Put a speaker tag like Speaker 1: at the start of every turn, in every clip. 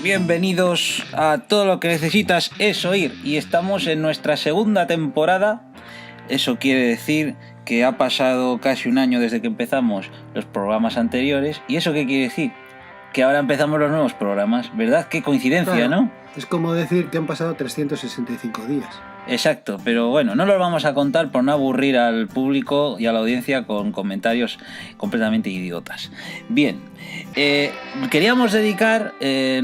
Speaker 1: Bienvenidos a Todo lo que necesitas es oír, y estamos en nuestra segunda temporada. Eso quiere decir que ha pasado casi un año desde que empezamos los programas anteriores. ¿Y eso qué quiere decir? Que ahora empezamos los nuevos programas, ¿verdad? Qué coincidencia, claro, ¿no?
Speaker 2: Es como decir que han pasado 365 días.
Speaker 1: Exacto, pero bueno, no los vamos a contar por no aburrir al público y a la audiencia con comentarios completamente idiotas. Bien, queríamos dedicar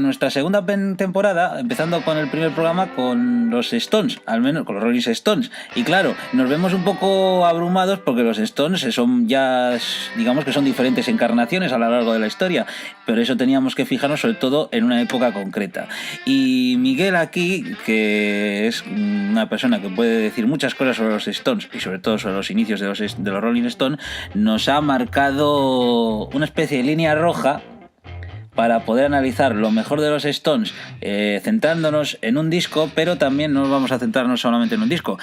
Speaker 1: nuestra segunda temporada, empezando con el primer programa, con los Stones, al menos con los Rolling Stones. Y claro, nos vemos un poco abrumados porque los Stones son ya, digamos que son diferentes encarnaciones a lo largo de la historia, pero eso teníamos que fijarnos sobre todo en una época concreta. Y Miguel aquí, que es una persona que puede decir muchas cosas sobre los Stones y sobre todo sobre los inicios de los Rolling Stones, nos ha marcado una especie de línea roja para poder analizar lo mejor de los Stones, centrándonos en un disco, pero también no vamos a centrarnos solamente en un disco,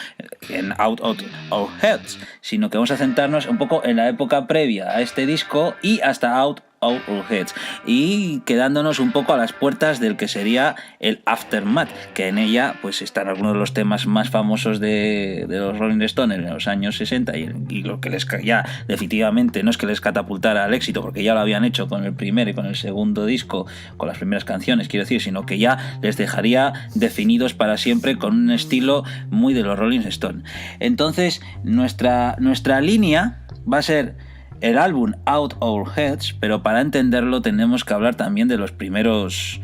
Speaker 1: en Out of Our Heads, sino que vamos a centrarnos un poco en la época previa a este disco y hasta Out of Our Heads, y quedándonos un poco a las puertas del que sería el Aftermath, que en ella pues están algunos de los temas más famosos de los Rolling Stones en los años 60 y lo que les ya definitivamente no es que les catapultara al éxito, porque ya lo habían hecho con el primer y con el segundo disco, con las primeras canciones quiero decir, sino que ya les dejaría definidos para siempre con un estilo muy de los Rolling Stones. Entonces nuestra línea va a ser el álbum Out of Our Heads, pero para entenderlo tenemos que hablar también de los primeros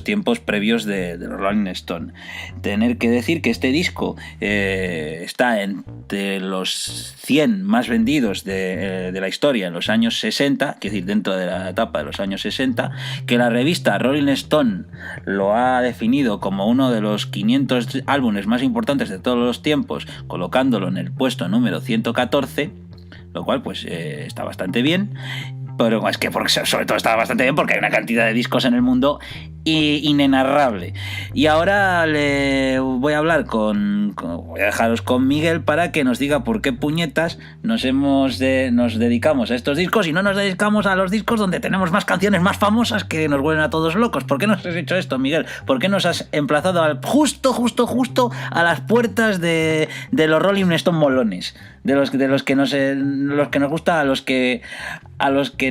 Speaker 1: tiempos previos de los Rolling Stones. Tener que decir que este disco está entre los 100 más vendidos de la historia en los años 60, es decir, dentro de la etapa de los años 60, que la revista Rolling Stone lo ha definido como uno de los 500 álbumes más importantes de todos los tiempos, colocándolo en el puesto número 114, lo cual pues está bastante bien, pero es que sobre todo está bastante bien porque hay una cantidad de discos en el mundo inenarrable. Y ahora le voy a hablar voy a dejaros con Miguel para que nos diga por qué puñetas nos dedicamos a estos discos y no nos dedicamos a los discos donde tenemos más canciones más famosas que nos vuelven a todos locos. ¿Por qué nos has hecho esto, Miguel? ¿Por qué nos has emplazado justo a las puertas de los Rolling Stone molones? De los que nos gusta, a los que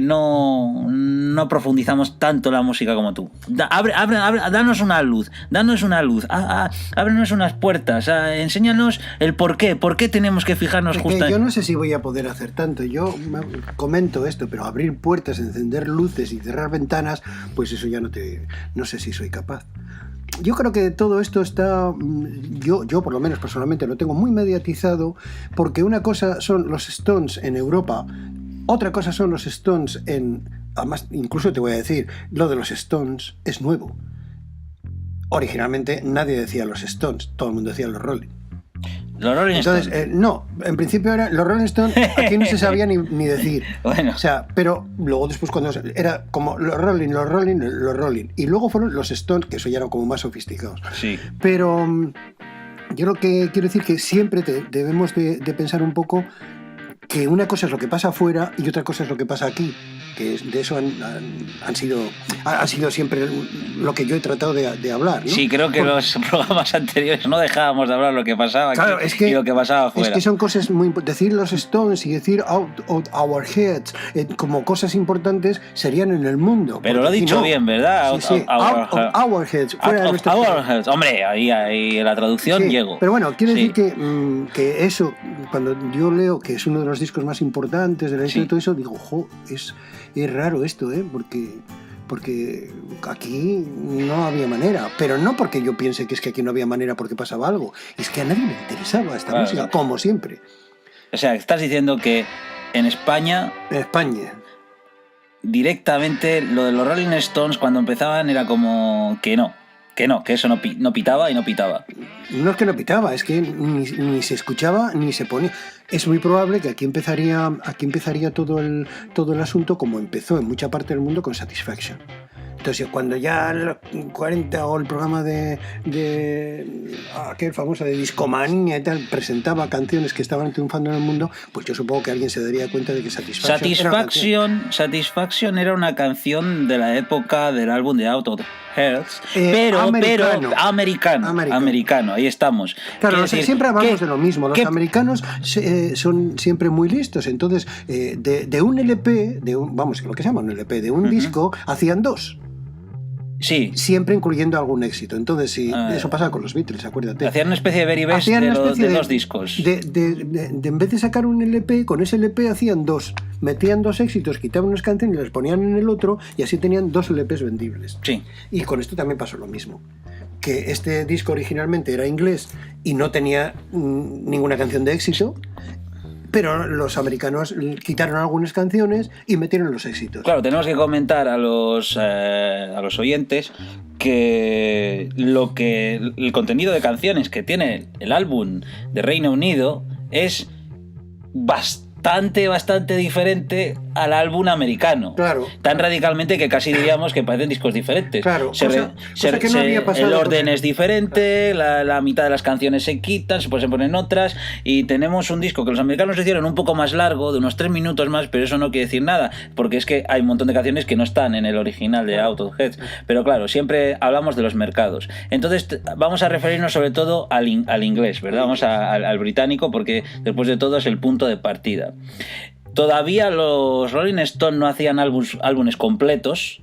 Speaker 1: no profundizamos tanto la música como tú. Danos una luz, ábrenos unas puertas, enséñanos el por qué tenemos que fijarnos justo.
Speaker 2: Yo no sé si voy a poder hacer tanto, yo comento esto, pero abrir puertas, encender luces y cerrar ventanas, pues eso ya no sé si soy capaz. Yo creo que todo esto está, yo por lo menos personalmente lo tengo muy mediatizado, porque una cosa son los Stones en Europa, otra cosa son los Stones además incluso te voy a decir, lo de los Stones es nuevo. Originalmente nadie decía los Stones, todo el mundo decía los Rolling.
Speaker 1: Los Rolling
Speaker 2: Entonces,
Speaker 1: Stones.
Speaker 2: No, en principio eran los Rolling Stones, aquí no se sabía ni decir.
Speaker 1: Bueno.
Speaker 2: O sea, pero luego después cuando era como los Rolling, y luego fueron los Stones, que eso ya eran como más sofisticados.
Speaker 1: Sí.
Speaker 2: Pero yo lo que quiero decir que siempre debemos de pensar un poco que una cosa es lo que pasa afuera y otra cosa es lo que pasa aquí, que de eso han sido siempre lo que yo he tratado de hablar, ¿no?
Speaker 1: Sí, creo que los programas anteriores no dejábamos de hablar lo que pasaba aquí, claro, y lo que pasaba afuera.
Speaker 2: Es que son cosas muy decir los Stones y decir Out of Our Heads como cosas importantes serían en el mundo.
Speaker 1: Pero lo he dicho bien, ¿verdad?
Speaker 2: Sí, Out of Our Heads.
Speaker 1: Out of Our Heads. Hombre, ahí la traducción llego.
Speaker 2: Pero bueno, quiero decir que eso, cuando yo leo que es uno de los discos más importantes de la historia y todo eso, digo, es raro esto, porque aquí no había manera, pero no porque yo piense que es que aquí no había manera porque pasaba algo, es que a nadie le interesaba esta música, como siempre.
Speaker 1: O sea, estás diciendo que en España directamente lo de los Rolling Stones cuando empezaban era como que eso no pitaba y no pitaba.
Speaker 2: No es que no pitaba, es que ni se escuchaba ni se ponía. Es muy probable que aquí empezaría todo el asunto como empezó en mucha parte del mundo con Satisfaction, Entonces, cuando ya en los 40 o el programa de aquel famoso de Discomanía y tal presentaba canciones que estaban triunfando en el mundo, pues yo supongo que alguien se daría cuenta de que
Speaker 1: Satisfaction era una canción de la época del álbum de Out of Hearts, pero americano, ahí estamos.
Speaker 2: Claro, siempre hablamos de lo mismo. Los americanos son siempre muy listos. Entonces, de un LP, vamos, lo que se llama un LP, de un disco, hacían dos.
Speaker 1: Sí.
Speaker 2: Siempre incluyendo algún éxito. Entonces, sí, eso pasa con los Beatles, acuérdate.
Speaker 1: Hacían una especie de very best de dos discos.
Speaker 2: En vez de sacar un LP, con ese LP hacían dos. Metían dos éxitos, quitaban unas canciones y las ponían en el otro, y así tenían dos LPs vendibles.
Speaker 1: Sí.
Speaker 2: Y con esto también pasó lo mismo. Que este disco originalmente era inglés y no tenía ninguna canción de éxito, pero los americanos quitaron algunas canciones y metieron los éxitos.
Speaker 1: Claro, tenemos que comentar a los oyentes que el contenido de canciones que tiene el álbum de Reino Unido es bastante diferente al álbum americano.
Speaker 2: Claro.
Speaker 1: Tan radicalmente que casi diríamos que parecen discos diferentes.
Speaker 2: Claro. Que no había pasado
Speaker 1: el orden es diferente, la mitad de las canciones se quitan, se ponen otras, y tenemos un disco que los americanos hicieron un poco más largo, de unos 3 minutos más, pero eso no quiere decir nada, porque es que hay un montón de canciones que no están en el original de Out of Heads. Pero claro, siempre hablamos de los mercados. Entonces vamos a referirnos sobre todo al inglés, ¿verdad? Vamos al británico, porque después de todo es el punto de partida. Todavía los Rolling Stones no hacían álbumes completos.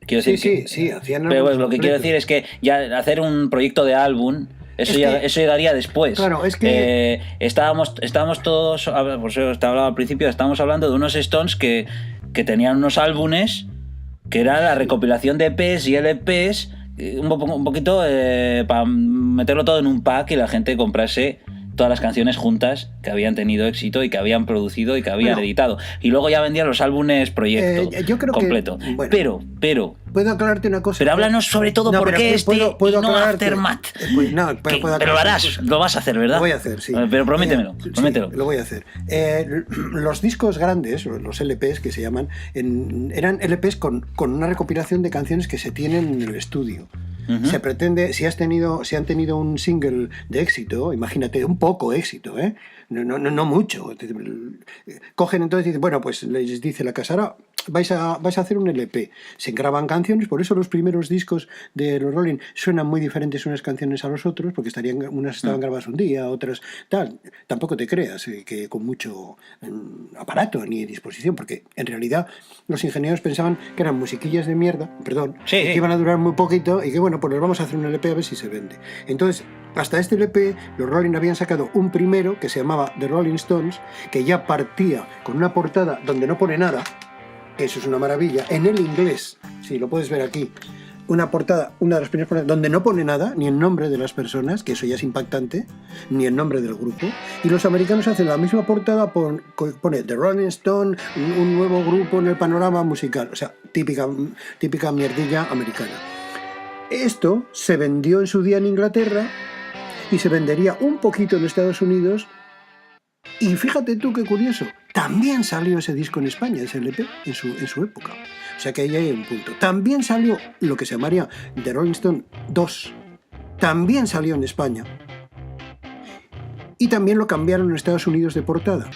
Speaker 1: Quiero decir
Speaker 2: sí, hacían álbumes.
Speaker 1: Pero lo que
Speaker 2: completos.
Speaker 1: quiero decir es que ya hacer un proyecto de álbum, eso llegaría después.
Speaker 2: Claro, es que
Speaker 1: estábamos todos, por eso te hablaba al principio, estábamos hablando de unos Stones que tenían unos álbumes que era la recopilación de EPs y LPs, un poquito para meterlo todo en un pack y la gente comprase todas las canciones juntas que habían tenido éxito y que habían producido y que habían editado. Y luego ya vendían los álbumes proyecto completo. Pero
Speaker 2: puedo aclararte una cosa.
Speaker 1: Pero háblanos sobre todo por qué
Speaker 2: puedo
Speaker 1: y no Aftermath. Pero lo vas a hacer, ¿verdad?
Speaker 2: Lo voy a hacer, sí.
Speaker 1: Pero prométemelo.
Speaker 2: Sí, lo voy a hacer. Los discos grandes, los LPs que se llaman, eran LPs con una recopilación de canciones que se tienen en el estudio. Uh-huh. Se pretende, si han tenido un single de éxito, imagínate, un poco éxito, no mucho. Cogen entonces y dicen, bueno, pues les dice la casara, vais a hacer un LP. Se graban canciones, por eso los primeros discos de los Rolling suenan muy diferentes unas canciones a los otros, porque unas estaban grabadas un día, otras tal. Tampoco te creas que con mucho aparato ni disposición, porque en realidad los ingenieros pensaban que eran musiquillas de mierda, que iban a durar muy poquito y que bueno, pues les vamos a hacer un LP a ver si se vende. Entonces, hasta este LP, los Rolling habían sacado un primero que se llamaba The Rolling Stones, que ya partía con una portada donde no pone nada. Eso es una maravilla. En el inglés, sí, lo puedes ver aquí, una portada, una de las primeras portadas, donde no pone nada, ni el nombre de las personas, que eso ya es impactante, ni el nombre del grupo. Y los americanos hacen la misma portada, pone The Rolling Stone, un nuevo grupo en el panorama musical. O sea, típica mierdilla americana. Esto se vendió en su día en Inglaterra y se vendería un poquito en Estados Unidos. Y fíjate tú qué curioso, también salió ese disco en España, ese LP, en su época. O sea que ahí hay un punto. También salió lo que se llamaría The Rolling Stone 2. También salió en España. Y también lo cambiaron en Estados Unidos de portada.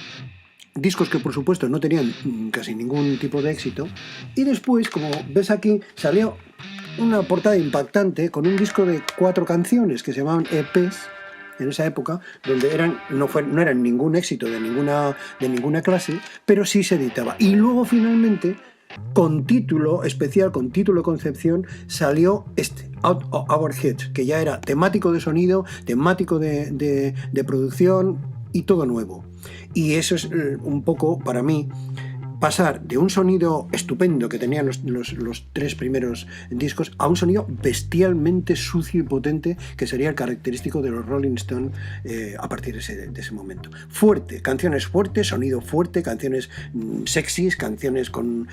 Speaker 2: Discos que por supuesto no tenían casi ningún tipo de éxito. Y después, como ves aquí, salió una portada impactante con un disco de 4 canciones que se llamaban EPs. En esa época, donde no eran ningún éxito de ninguna clase, pero sí se editaba. Y luego finalmente, con título especial, con título de concepción, salió Out of Our Heads, que ya era temático de sonido, temático de producción y todo nuevo. Y eso es un poco, para mí, pasar de un sonido estupendo que tenían los 3 primeros discos a un sonido bestialmente sucio y potente que sería el característico de los Rolling Stones a partir de ese momento. Fuerte, canciones fuertes, sonido fuerte, canciones sexys, canciones con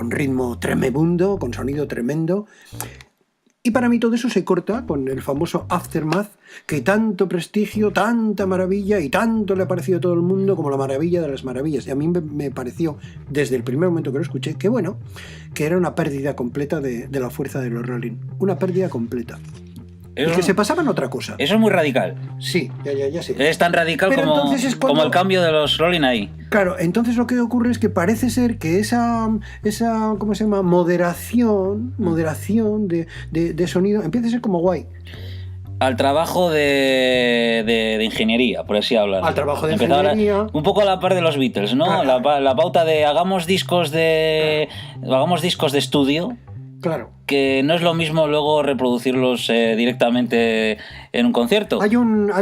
Speaker 2: ritmo tremebundo, con sonido tremendo. Y para mí todo eso se corta con el famoso Aftermath, que tanto prestigio, tanta maravilla y tanto le ha parecido a todo el mundo como la maravilla de las maravillas. Y a mí me pareció, desde el primer momento que lo escuché, que bueno, que era una pérdida completa de la fuerza de los Rolling. Una pérdida completa.
Speaker 1: Eso,
Speaker 2: y que se pasaban otra cosa.
Speaker 1: Eso es muy radical.
Speaker 2: Sí, ya sé.
Speaker 1: Es tan radical como el cambio de los Rolling ahí.
Speaker 2: Claro, entonces lo que ocurre es que parece ser que esa ¿cómo se llama? Moderación de sonido empieza a ser como guay.
Speaker 1: Al trabajo de ingeniería, por así hablar.
Speaker 2: Al trabajo de ingeniería.
Speaker 1: Un poco a la par de los Beatles, ¿no? Claro. La pauta de hagamos discos de estudio.
Speaker 2: Claro.
Speaker 1: Que no es lo mismo luego reproducirlos directamente en un concierto.
Speaker 2: Hay un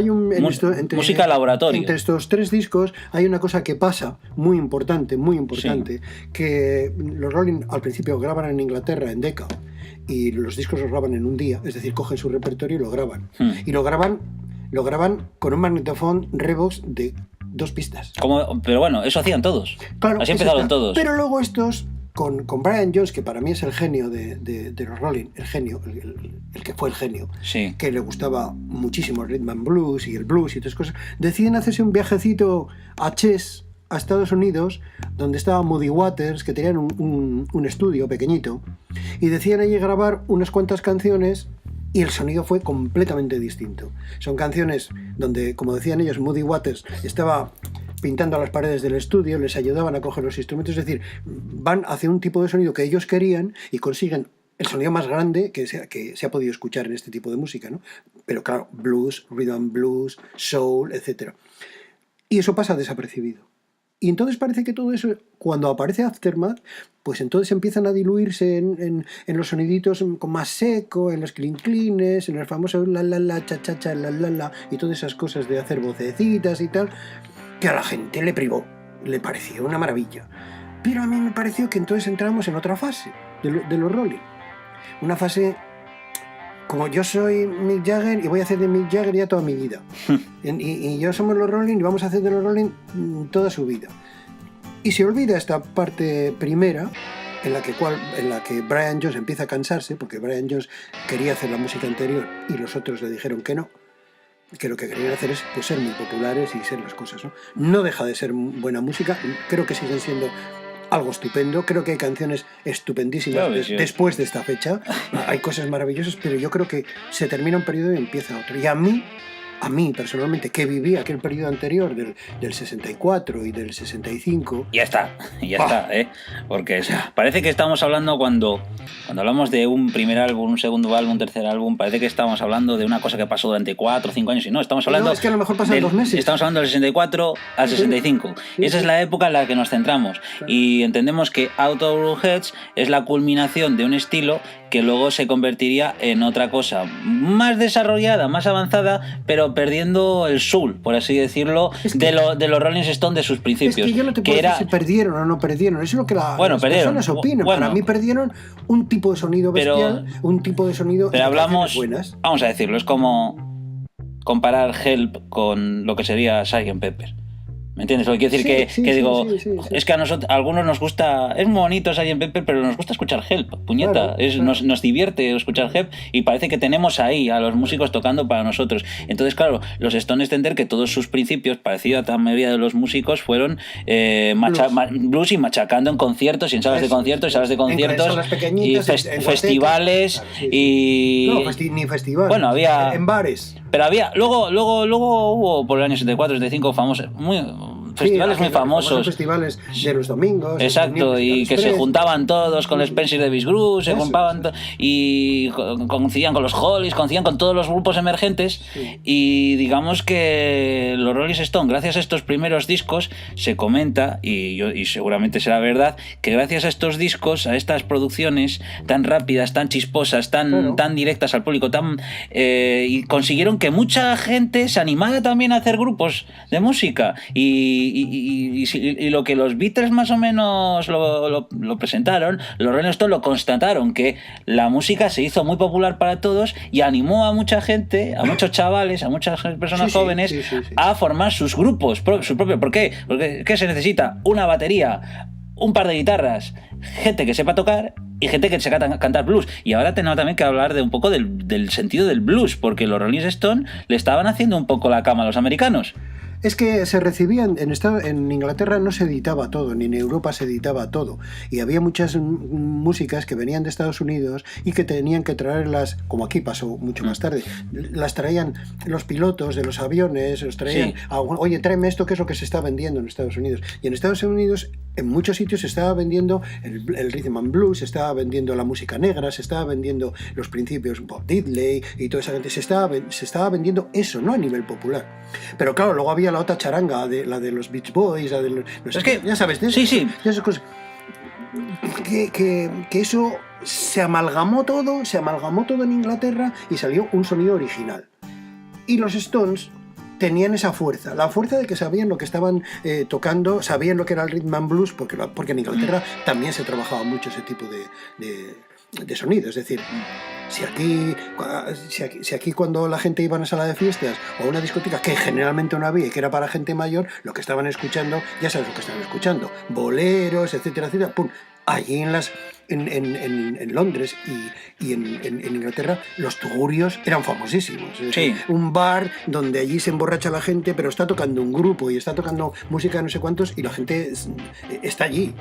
Speaker 1: música laboratorio.
Speaker 2: Entre estos 3 discos hay una cosa que pasa muy importante, sí. Que los Rolling al principio graban en Inglaterra, en Decca, y los discos los graban en un día, es decir, cogen su repertorio y lo graban. Y lo graban con un magnetofón Revox de 2 pistas.
Speaker 1: Pero bueno, eso hacían todos.
Speaker 2: Claro,
Speaker 1: así empezaron todos.
Speaker 2: Pero luego estos... Con Brian Jones, que para mí es el genio de los Rolling, el genio, el que fue el genio,
Speaker 1: sí.
Speaker 2: Que le gustaba muchísimo el rhythm and blues y el blues y otras cosas, deciden hacerse un viajecito a Chess, a Estados Unidos, donde estaba Muddy Waters, que tenían un estudio pequeñito, y deciden allí grabar unas cuantas canciones y el sonido fue completamente distinto. Son canciones donde, como decían ellos, Muddy Waters estaba pintando a las paredes del estudio, les ayudaban a coger los instrumentos, es decir, van hacia un tipo de sonido que ellos querían y consiguen el sonido más grande que se ha podido escuchar en este tipo de música, ¿no? Pero claro, blues, rhythm and blues, soul, etc. Y eso pasa desapercibido. Y entonces parece que todo eso, cuando aparece Aftermath, pues entonces empiezan a diluirse en los soniditos con más seco, en los clean-cleans, en el famoso la cha-cha-cha, la, y todas esas cosas de hacer vocecitas y tal, que a la gente le pareció una maravilla. Pero a mí me pareció que entonces entramos en otra fase de los Rolling. Una fase, como yo soy Mick Jagger y voy a hacer de Mick Jagger ya toda mi vida. y yo somos los Rolling y vamos a hacer de los Rolling toda su vida. Y se olvida esta parte primera, en la que Brian Jones empieza a cansarse, porque Brian Jones quería hacer la música anterior y los otros le dijeron que no. Que lo que querían hacer es pues, ser muy populares y ser las cosas, ¿no? No deja de ser buena música, creo que siguen siendo algo estupendo, creo que hay canciones estupendísimas después de esta fecha, hay cosas maravillosas, pero yo creo que se termina un periodo y empieza otro. Y a mí personalmente, que viví aquel periodo anterior del 64 y del 65...
Speaker 1: Ya está, porque parece que estamos hablando cuando hablamos de un primer álbum, un segundo álbum, un tercer álbum, parece que estamos hablando de una cosa que pasó durante 4 o 5 años y no, estamos hablando...
Speaker 2: No, es que a lo mejor pasan 2 meses.
Speaker 1: Estamos hablando del 64 al 65. Sí. Esa es la época en la que nos centramos, claro. Y entendemos que Out of Our Heads es la culminación de un estilo que luego se convertiría en otra cosa más desarrollada, más avanzada, pero perdiendo el soul, por así decirlo, de los Rolling Stones de sus principios.
Speaker 2: Es que yo no te puedo decir si perdieron o no perdieron, eso es lo que las personas opinan. Para mí perdieron un tipo de sonido bestial, un tipo de sonido
Speaker 1: pero hablamos,
Speaker 2: buenas.
Speaker 1: Vamos a decirlo, es como comparar Help con lo que sería Sgt. Pepper. ¿Me entiendes? Lo que quiero decir sí. Es que a algunos nos gusta, es muy bonito Sgt. Pepper, pero nos gusta escuchar Help, puñeta, claro. Nos divierte escuchar Help y parece que tenemos ahí a los músicos tocando para nosotros. Entonces, claro, los Stones entender que todos sus principios, parecido a la mayoría de los músicos, fueron blues y machacando en conciertos y en salas de conciertos y salas de conciertos y festivales y...
Speaker 2: No, ni festivales,
Speaker 1: bueno, había...
Speaker 2: en bares.
Speaker 1: Pero había, luego hubo por el año 74, 75 famosos, festivales muy famosos.
Speaker 2: Festivales de los domingos.
Speaker 1: Exacto, y que se juntaban todos con el Spencer Davis Group, se juntaban y coincidían con los Hollies, coincidían con todos los grupos emergentes. Sí. Y digamos que los Rolling Stones, gracias a estos primeros discos, se comenta, y seguramente será verdad, que gracias a estos discos, a estas producciones tan rápidas, tan chisposas, tan directas al público, y consiguieron que mucha gente se animara también a hacer grupos de música y lo que los Beatles más o menos lo presentaron, los Rolling Stones lo constataron, que la música se hizo muy popular para todos y animó a mucha gente, a muchos chavales, a muchas personas jóvenes a formar sus grupos, su propio. ¿Por qué? Porque ¿qué se necesita? Una batería, un par de guitarras, gente que sepa tocar y gente que sepa cantar blues. Y ahora tenemos también que hablar de un poco del sentido del blues, porque los Rolling Stones le estaban haciendo un poco la cama a los americanos.
Speaker 2: Es que se recibían, en Inglaterra no se editaba todo, ni en Europa se editaba todo. Y había muchas músicas que venían de Estados Unidos y que tenían que traerlas, como aquí pasó mucho más tarde, las traían los pilotos de los aviones, los traían, oye, tráeme esto, que es lo que se está vendiendo en Estados Unidos. Y en Estados Unidos, en muchos sitios se estaba vendiendo el rhythm and blues, se estaba vendiendo la música negra, se estaba vendiendo los principios Bob Diddley y toda esa gente, se estaba vendiendo eso, no a nivel popular. Pero claro, luego había la otra charanga, la de los Beach Boys, la de los
Speaker 1: es que,
Speaker 2: ya sabes, de esas cosas. Que eso se amalgamó todo en Inglaterra y salió un sonido original. Y los Stones tenían esa fuerza, la fuerza de que sabían lo que estaban tocando, sabían lo que era el rhythm and blues, porque en Inglaterra también se trabajaba mucho ese tipo de sonido. Es decir, si aquí cuando la gente iba a una sala de fiestas o a una discoteca que generalmente no había y que era para gente mayor, lo que estaban escuchando, ya sabes lo que estaban escuchando, boleros, etcétera, etcétera, pum. Allí en Londres y en Inglaterra los tugurios eran famosísimos. Es decir, un bar donde allí se emborracha la gente, pero está tocando un grupo y está tocando música de no sé cuántos y la gente está allí.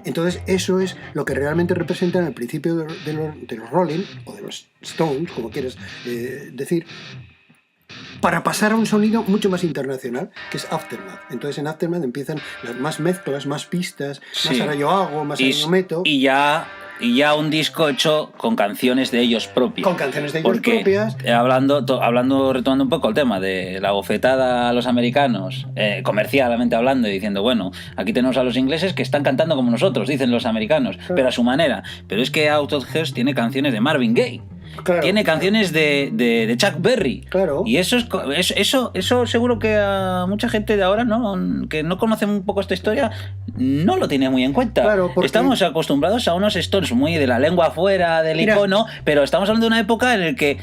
Speaker 2: Entonces eso es lo que realmente representan el principio de los Rolling, o de los Stones, como quieras decir, para pasar a un sonido mucho más internacional, que es Aftermath. Entonces en Aftermath empiezan las más mezclas, más pistas, más ahora yo hago, más ahora yo meto.
Speaker 1: Y ya un disco hecho con canciones de ellos propias.
Speaker 2: Con canciones de ellos propias.
Speaker 1: Retomando un poco el tema de la bofetada a los americanos, comercialmente hablando, y diciendo, bueno, aquí tenemos a los ingleses que están cantando como nosotros, dicen los americanos, claro, pero a su manera. Pero es que Out of Hearts tiene canciones de Marvin Gaye. Claro, tiene canciones de Chuck Berry.
Speaker 2: Claro.
Speaker 1: Y eso seguro que a mucha gente de ahora, ¿no?, que no conoce un poco esta historia, no lo tiene muy en cuenta. Claro, porque estamos acostumbrados a unos Stones muy de la lengua afuera del icono, pero estamos hablando de una época en la que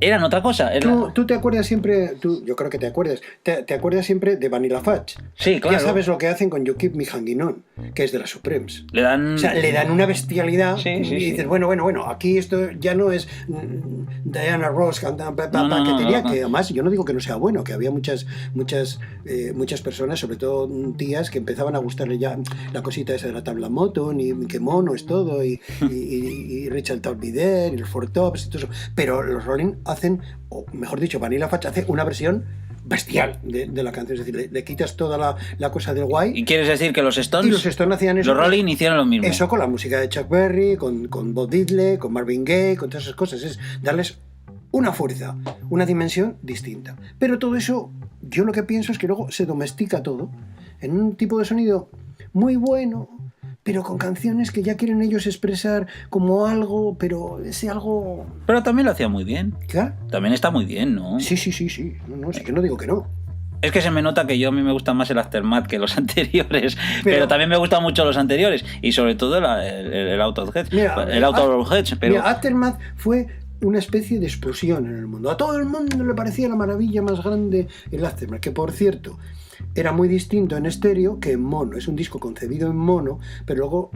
Speaker 1: eran otra cosa.
Speaker 2: Tú te acuerdas siempre, yo creo que te acuerdas, te acuerdas siempre de Vanilla Fudge.
Speaker 1: Sí, claro.
Speaker 2: Ya sabes lo que hacen con You Keep Me Hanging On, que es de las Supremes.
Speaker 1: Le dan
Speaker 2: una bestialidad, y dices, bueno, aquí esto ya no es Diana Ross cantando, que además yo no digo que no sea bueno, que había muchas personas, sobre todo tías, que empezaban a gustarle ya la cosita esa de la tabla Motown, y qué mono es todo, y Richard Talbider, y los Four Tops, y todo eso. Pero los Rolling hacen, o mejor dicho, Vanilla Fudge hace una versión bestial de la canción, es decir, le quitas toda la cosa del guay.
Speaker 1: ¿Y quieres decir que los Stones
Speaker 2: hacían eso?
Speaker 1: Los Rolling hicieron lo mismo.
Speaker 2: Eso con la música de Chuck Berry, con Bob Diddley, con Marvin Gaye, con todas esas cosas, es darles una fuerza, una dimensión distinta. Pero todo eso, yo lo que pienso es que luego se domestica todo en un tipo de sonido muy bueno, pero con canciones que ya quieren ellos expresar como algo, pero ese algo...
Speaker 1: Pero también lo hacía muy bien.
Speaker 2: ¿Qué?
Speaker 1: También está muy bien, ¿no?
Speaker 2: Sí. No, sí que no digo que no.
Speaker 1: Es que se me nota que a mí me gusta más el Aftermath que los anteriores, pero también me gustan mucho los anteriores, y sobre todo el Out of Hearts. El Out of Hearts, pero...
Speaker 2: Mira, Aftermath fue una especie de explosión en el mundo. A todo el mundo le parecía la maravilla más grande el Aftermath, que por cierto era muy distinto en estéreo que en mono. Es un disco concebido en mono, pero luego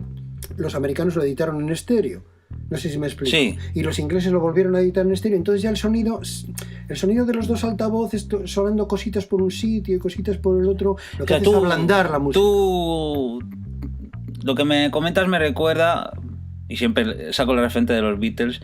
Speaker 2: los americanos lo editaron en estéreo. No sé si me explico.
Speaker 1: Sí.
Speaker 2: Y los ingleses lo volvieron a editar en estéreo. Entonces ya el sonido de los dos altavoces sonando cositas por un sitio y cositas por el otro, lo que hace es ablandar la música.
Speaker 1: Tú, lo que me comentas me recuerda, y siempre saco la referencia de los Beatles,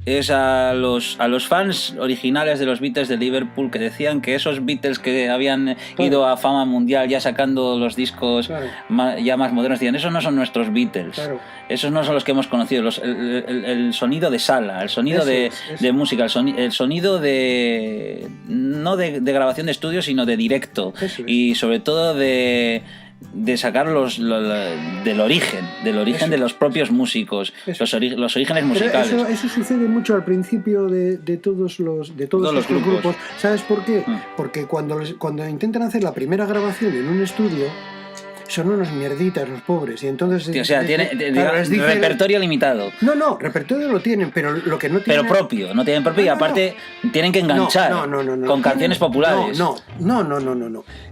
Speaker 1: es a los fans originales de los Beatles de Liverpool, que decían que esos Beatles que habían ido a fama mundial ya sacando los discos ya más modernos, decían, esos no son nuestros Beatles, esos no son los que hemos conocido, el sonido de sala, el sonido de música, el sonido de no de grabación de estudio, sino de directo, y sobre todo de sacar del origen de los propios músicos, los orígenes musicales.
Speaker 2: Pero eso sucede mucho al principio de todos los grupos. ¿Sabes por qué? Porque cuando intentan hacer la primera grabación en un estudio, son unos mierditas los pobres. Y entonces,
Speaker 1: o sea, tiene repertorio limitado.
Speaker 2: No, repertorio lo tienen, pero lo que no tienen...
Speaker 1: Pero propio, no tienen propio y aparte tienen que enganchar con canciones populares.
Speaker 2: No.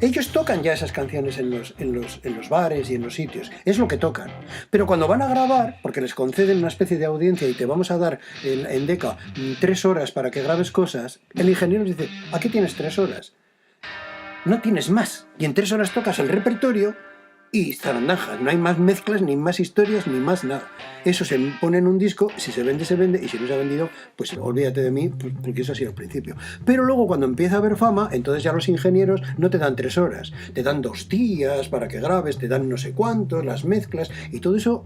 Speaker 2: Ellos tocan ya esas canciones en los bares y en los sitios. Es lo que tocan. Pero cuando van a grabar, porque les conceden una especie de audiencia y te vamos a dar en Decca 3 horas para que grabes cosas, el ingeniero dice, aquí tienes 3 horas. No tienes más. Y en 3 horas tocas el repertorio y zarandajas. No hay más mezclas, ni más historias, ni más nada. Eso se pone en un disco, si se vende, se vende, y si no se ha vendido, pues olvídate de mí, porque eso ha sido el principio. Pero luego cuando empieza a haber fama, entonces ya los ingenieros no te dan 3 horas, te dan 2 días para que grabes, te dan no sé cuántos, las mezclas, y todo eso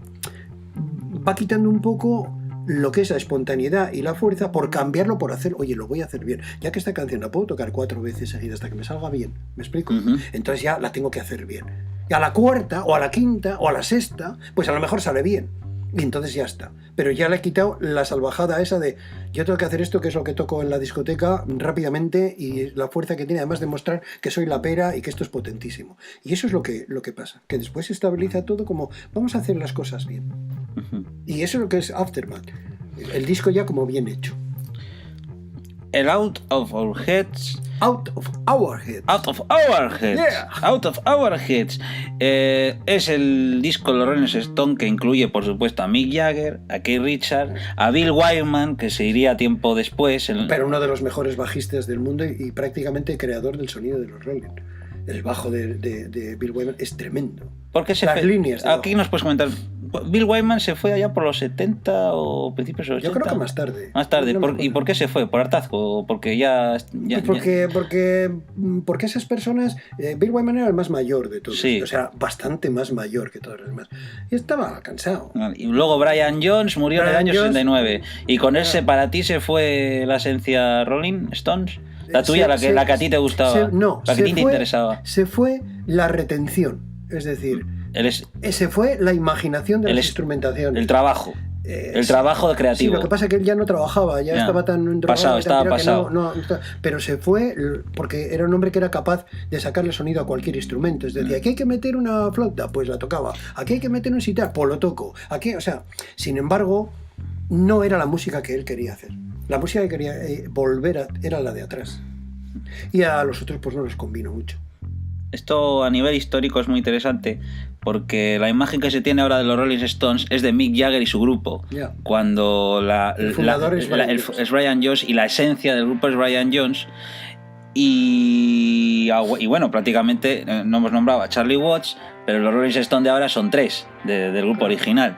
Speaker 2: va quitando un poco lo que es la espontaneidad y la fuerza por cambiarlo, por hacer, oye, lo voy a hacer bien. Ya que esta canción la puedo tocar 4 veces seguidas hasta que me salga bien, ¿me explico? Entonces ya la tengo que hacer bien. Y a la cuarta, o a la quinta, o a la sexta, pues a lo mejor sale bien. Y entonces ya está. Pero ya le he quitado la salvajada esa de yo tengo que hacer esto, que es lo que toco en la discoteca rápidamente, y la fuerza que tiene además de mostrar que soy la pera y que esto es potentísimo. Y eso es lo que pasa, que después se estabiliza todo como vamos a hacer las cosas bien. Y eso es lo que es Aftermath. El disco ya como bien hecho.
Speaker 1: El Out of Our Heads.
Speaker 2: Out of Our Heads.
Speaker 1: Out of Our Heads.
Speaker 2: Yeah.
Speaker 1: Out of Our Heads. Es el disco de los Rolling Stones que incluye, por supuesto, a Mick Jagger, a Keith Richards, a Bill Wyman, que se iría tiempo después.
Speaker 2: Pero uno de los mejores bajistas del mundo y prácticamente creador del sonido de los Rolling. El bajo de Bill Wyman es tremendo.
Speaker 1: ¿Por qué se
Speaker 2: Las
Speaker 1: fue?
Speaker 2: líneas.
Speaker 1: Aquí nos puedes comentar. Bill Wyman se fue allá por los 70 o principios de los 80.
Speaker 2: Yo creo que más tarde.
Speaker 1: Más tarde. ¿Y por qué se fue? ¿Por hartazgo? ¿O porque ya
Speaker 2: porque esas personas... Bill Wyman era el más mayor de todos.
Speaker 1: Sí.
Speaker 2: O sea, bastante más mayor que todos los demás. Y estaba cansado.
Speaker 1: Y luego Brian Jones murió en el año 69. Y con ese para ti se fue la esencia Rolling Stones. La tuya, la que a ti te gustaba. La que a ti te interesaba.
Speaker 2: Se fue la retención. Es decir... se fue la imaginación de las instrumentaciones.
Speaker 1: El trabajo. El trabajo creativo.
Speaker 2: Sí, lo que pasa es que él ya no trabajaba, ya estaba tan
Speaker 1: pasado, estaba pasado.
Speaker 2: Pero se fue porque era un hombre que era capaz de sacarle sonido a cualquier instrumento. Es decir, aquí hay que meter una flauta, pues la tocaba. Aquí hay que meter un sitar, pues lo toco. Aquí, o sea, sin embargo, no era la música que él quería hacer. La música que quería volver era la de atrás. Y a los otros pues no les convino mucho.
Speaker 1: Esto a nivel histórico es muy interesante porque la imagen que se tiene ahora de los Rolling Stones es de Mick Jagger y su grupo.
Speaker 2: Yeah.
Speaker 1: Cuando
Speaker 2: el fundador es
Speaker 1: Brian Jones y la esencia del grupo es Brian Jones. Y bueno, prácticamente no hemos nombrado a Charlie Watts, pero los Rolling Stones de ahora son 3 del grupo original.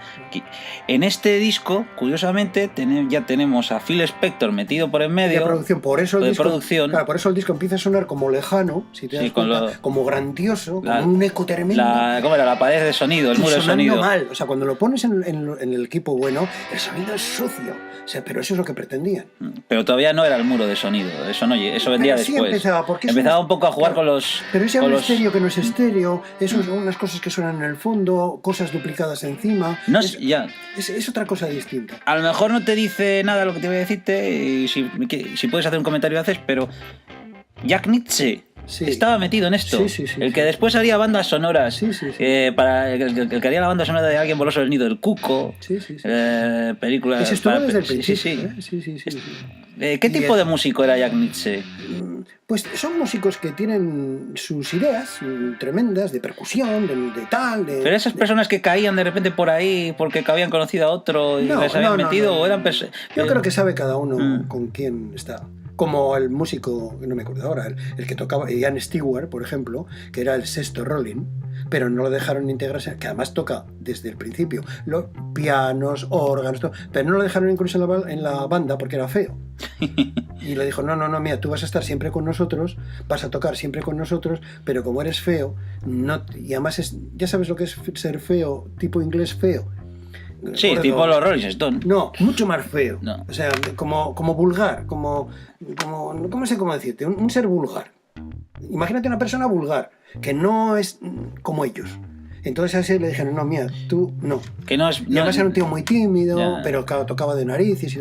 Speaker 1: En este disco, curiosamente, ya tenemos a Phil Spector metido por en medio.
Speaker 2: De producción, por eso el disco,
Speaker 1: producción.
Speaker 2: Claro, por eso el disco empieza a sonar como lejano, si te das cuenta, como grandioso, con un eco tremendo.
Speaker 1: ¿Cómo era? La pared de sonido, el muro de sonido.
Speaker 2: Mal. O sea, cuando lo pones en el equipo bueno, el sonido es sucio. O sea, pero eso es lo que pretendían.
Speaker 1: Pero todavía no era el muro de sonido. Eso vendría
Speaker 2: sí
Speaker 1: después. Empezaba un poco a jugar con los...
Speaker 2: Pero ese estéreo que no es estéreo, eso son unas cosas que suenan en el fondo, cosas duplicadas encima. Es otra cosa distinta.
Speaker 1: A lo mejor no te dice nada lo que te voy a decirte, y si puedes hacer un comentario haces, pero Jack Nitzsche estaba metido en esto.
Speaker 2: Sí,
Speaker 1: el que después haría bandas sonoras. Para el que haría la banda sonora de Alguien voló sobre el nido del Cuco. Películas.
Speaker 2: Ese estuvo desde el principio. Sí.
Speaker 1: ¿Qué tipo de músico era Jack Nitzsche?
Speaker 2: Pues son músicos que tienen sus ideas tremendas de percusión, de tal.
Speaker 1: Pero esas personas que caían de repente por ahí porque habían conocido a otro y les habían metido, o eran
Speaker 2: yo creo que sabe cada uno con quién está. Como el músico, no me acuerdo ahora, el que tocaba, Ian Stewart, por ejemplo, que era el sexto Rolling, pero no lo dejaron integrarse, que además toca desde el principio los pianos, órganos, todo, pero no lo dejaron incluso en la banda porque era feo. Y le dijo, no, mira, tú vas a estar siempre con nosotros, vas a tocar siempre con nosotros, pero como eres feo, y además ya sabes lo que es ser feo, tipo inglés feo.
Speaker 1: Sí, tipo los Rolling Stones.
Speaker 2: No, mucho más feo.
Speaker 1: No.
Speaker 2: O sea, como vulgar, no sé cómo decirte, un ser vulgar. Imagínate una persona vulgar, que no es como ellos. Entonces a ese le dijeron, no, mira, tú no.
Speaker 1: Que no es,
Speaker 2: y además era un tío muy tímido, pero claro, tocaba de narices y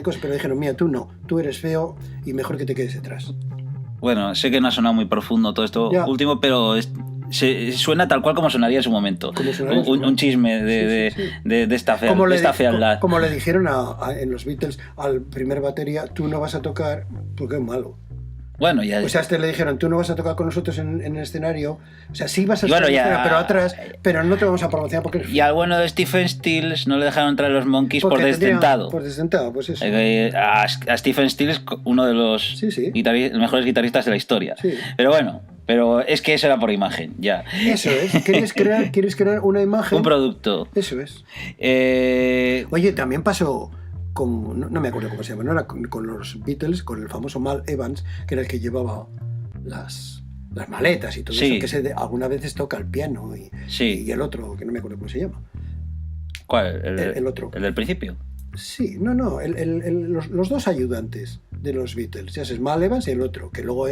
Speaker 2: cosas, pero le dijeron, mira, tú no, tú eres feo y mejor que te quedes detrás.
Speaker 1: Bueno, sé que no ha sonado muy profundo todo esto último, pero suena tal cual como sonaría en su momento. Un chisme de esta fealdad.
Speaker 2: Como le dijeron en los Beatles al primer batería, tú no vas a tocar porque es malo.
Speaker 1: Bueno, ya.
Speaker 2: O sea, le dijeron, tú no vas a tocar con nosotros en el escenario. O sea, sí vas a estar en el escenario, pero atrás, pero no te vamos a promocionar porque...
Speaker 1: Y al bueno de Stephen Stills no le dejaron entrar los Monkeys por desdentado.
Speaker 2: Por desdentado, pues eso.
Speaker 1: A Stephen Stills, uno de los mejores guitarristas de la historia. Sí. Pero bueno, es que eso era por imagen, ya.
Speaker 2: Eso es. ¿Quieres crear una imagen?
Speaker 1: Un producto.
Speaker 2: Eso es. Oye, también pasó... no me acuerdo cómo se llama, no era con los Beatles, con el famoso Mal Evans, que era el que llevaba las maletas y todo eso, que algunas veces toca el piano y el otro, que no me acuerdo cómo se llama.
Speaker 1: ¿Cuál?
Speaker 2: El otro.
Speaker 1: ¿El del principio?
Speaker 2: Sí, los dos ayudantes de los Beatles, ya es Mal Evans y el otro, que luego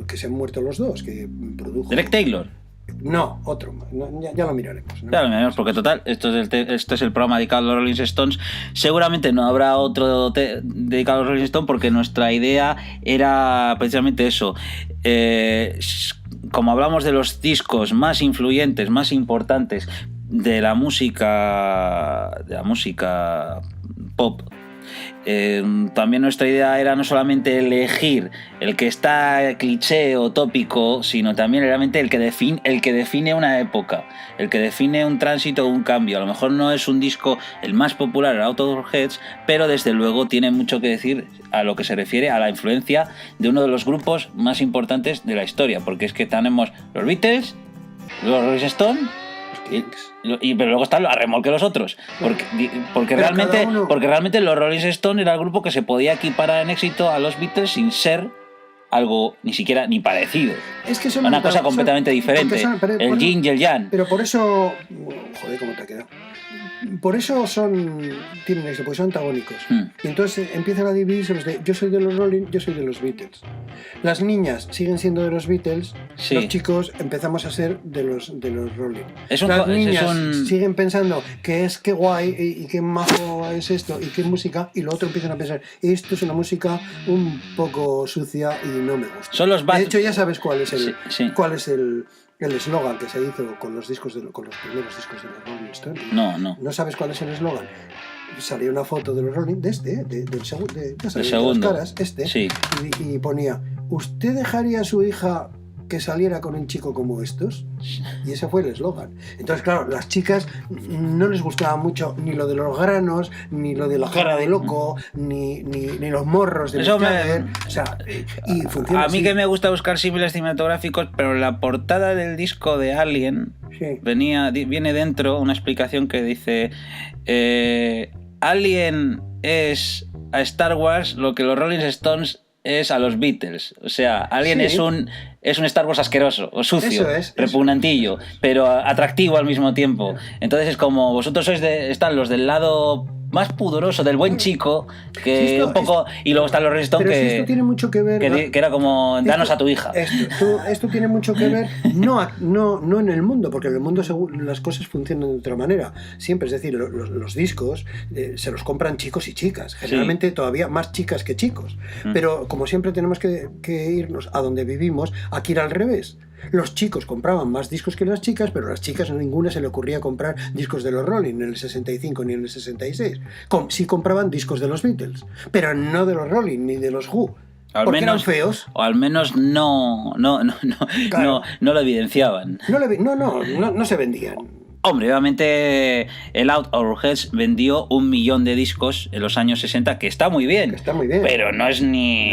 Speaker 2: que se han muerto los dos, que produjo...
Speaker 1: Derek Taylor.
Speaker 2: No, otro. Ya lo miraremos. ¿No?
Speaker 1: Ya lo miraremos, porque total, esto es el programa dedicado a los Rolling Stones. Seguramente no habrá otro dedicado a los Rolling Stones, porque nuestra idea era precisamente eso. Como hablamos de los discos más influyentes, más importantes de la música pop, también nuestra idea era no solamente elegir el que está cliché o tópico, sino también realmente el que define una época, el que define un tránsito o un cambio. A lo mejor no es un disco el más popular, el Out of Our Heads, pero desde luego tiene mucho que decir a lo que se refiere a la influencia de uno de los grupos más importantes de la historia, porque es que tenemos los Beatles, los Rolling Stones pero luego están a remolque los otros, porque realmente los Rolling Stones era el grupo que se podía equiparar en éxito a los Beatles sin ser algo ni siquiera ni parecido. Es que son una cosa completamente diferente. El yin y el yang.
Speaker 2: Pero por eso, joder, cómo te ha quedado. Por eso tienen éxito, porque son antagónicos. Y entonces empiezan a dividirse los de yo soy de los Rolling, yo soy de los Beatles. Las niñas siguen siendo de los Beatles, los chicos empezamos a ser de los Rolling. Las niñas siguen pensando que guay y qué majo es esto y qué música, y lo otro empiezan a pensar, esto es una música un poco sucia y no me gusta. De hecho, ya sabes cuál es el eslogan que se hizo con los primeros discos de los Rolling Stones.
Speaker 1: No.
Speaker 2: ¿No sabes cuál es el eslogan? Salió una foto de los Rolling, del segundo, de las caras,
Speaker 1: sí.
Speaker 2: y ponía, ¿usted dejaría a su hija que saliera con un chico como estos? Y ese fue el eslogan. Entonces, claro, las chicas no les gustaba mucho ni lo de los granos, ni lo de la cara de loco, ni los morros de
Speaker 1: eso
Speaker 2: o sea, y funciona
Speaker 1: a mí
Speaker 2: así.
Speaker 1: Que me gusta buscar símiles cinematográficos, pero la portada del disco de Alien viene dentro una explicación que dice Alien es a Star Wars lo que los Rolling Stones es a los Beatles. O sea, Alien es un Star Wars asqueroso o sucio, repugnantillo, pero atractivo al mismo tiempo. Entonces es como vosotros están los del lado más pudoroso del buen chico, que un poco, y luego están los Rolling Stones
Speaker 2: esto tiene mucho que ver,
Speaker 1: que era como danos a tu hija.
Speaker 2: Esto tiene mucho que ver no en el mundo, porque en el mundo las cosas funcionan de otra manera siempre, es decir, los discos se los compran chicos y chicas, generalmente todavía más chicas que chicos, pero como siempre tenemos que irnos a donde vivimos. Aquí era al revés. Los chicos compraban más discos que las chicas, pero a las chicas a ninguna se le ocurría comprar discos de los Rolling en el 65 ni en el 66. Sí compraban discos de los Beatles, pero no de los Rolling ni de los Who. Porque eran feos.
Speaker 1: O al menos no lo evidenciaban.
Speaker 2: No se vendían.
Speaker 1: Hombre, obviamente el Out of Our Heads vendió 1 millón de discos en los años 60, que está muy bien. Pero no es ni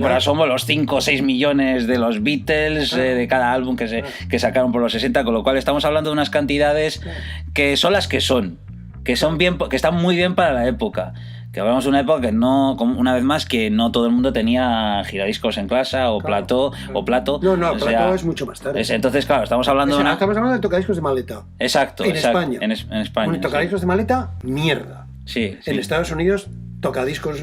Speaker 1: por asomo los 5 o 6 millones de los Beatles de cada álbum que sacaron por los 60, con lo cual estamos hablando de unas cantidades que son las que son, que están muy bien para la época. Que hablamos de una época que una vez más, que no todo el mundo tenía giradiscos en casa o plató.
Speaker 2: Plató es mucho más tarde.
Speaker 1: Entonces, claro, estamos hablando
Speaker 2: de tocadiscos de maleta.
Speaker 1: Exacto.
Speaker 2: España.
Speaker 1: En España.
Speaker 2: Bueno, tocadiscos de maleta, mierda.
Speaker 1: Sí.
Speaker 2: En Estados Unidos, tocadiscos